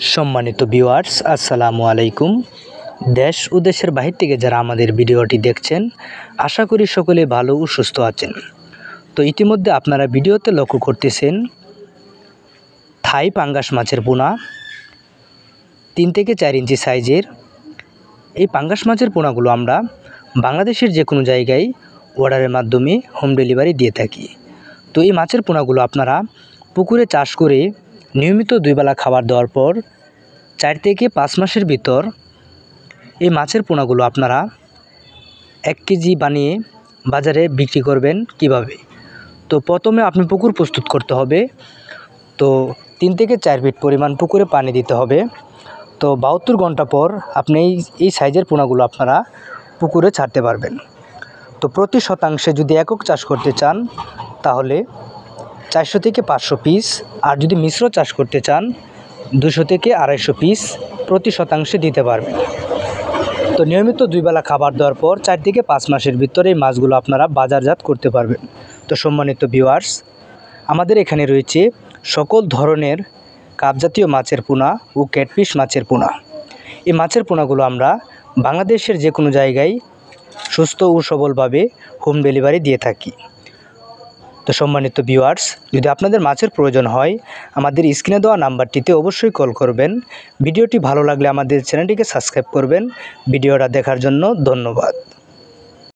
সম্মানিত ভিউয়ার্স, আসসালামু আলাইকুম। দেশ ও দেশের বাহির থেকে যারা আমাদের ভিডিওটি দেখছেন, আশা করি সকলে ভালো ও সুস্থ আছেন। তো ইতিমধ্যে আপনারা ভিডিওতে লক্ষ্য করতেছেন থাই পাঙ্গাস মাছের পোনা 3 থেকে 4 ইঞ্চি সাইজের। এই পাঙ্গাস মাছের পোনাগুলো আমরা বাংলাদেশের যে কোনো জায়গায় অর্ডারের মাধ্যমে হোম ডেলিভারি দিয়ে থাকি। তো এই মাছের পোনাগুলো আপনারা পুকুরে চাষ করে নিয়মিত 2 বেলা খাবার দেওয়ার পর 4 থেকে 5 মাসের ভিতর এই মাছের পোনাগুলো আপনারা 1 কেজি বানিয়ে বাজারে বিক্রি করবেন কিভাবে। তো প্রথমে আপনি পুকুর প্রস্তুত করতে হবে। তো 3 থেকে 4 ফিট পরিমাণ পুকুরে পানি দিতে হবে। তো 72 ঘন্টা পর আপনি এই সাইজের পোনাগুলো আপনারা পুকুরে ছাড়তে পারবেন। তো প্রতি শতাংশে যদি একক চাষ করতে চান তাহলে 400 থেকে 500 পিস, আর যদি মিশ্র চাষ করতে চান 200 থেকে 250 পিস প্রতি শতাংশে দিতে পারবেন। তো নিয়মিত 2 বেলা খাবার দেওয়ার পর 4 থেকে 5 মাসের ভিতরে এই মাছগুলো আপনারা বাজারজাত করতে পারবেন। তো সম্মানিত ভিউয়ার্স, আমাদের এখানে রয়েছে সকল ধরনের কাপজাতীয় মাছের পোনা ও ক্যাটফিশ মাছের পোনা। এই মাছের পোনাগুলো আমরা বাংলাদেশের যে কোনো জায়গায় সুস্থ ও সবলভাবে হোম ডেলিভারি দিয়ে থাকি। তো সম্মানিত ভিউয়ার্স, যদি আপনাদের মাছের প্রয়োজন হয় আমাদের স্ক্রিনে দেওয়া নাম্বারটিতে অবশ্যই কল করবেন। ভিডিওটি ভালো লাগলে আমাদের চ্যানেলটিকে সাবস্ক্রাইব করবেন। ভিডিওটা দেখার জন্য ধন্যবাদ।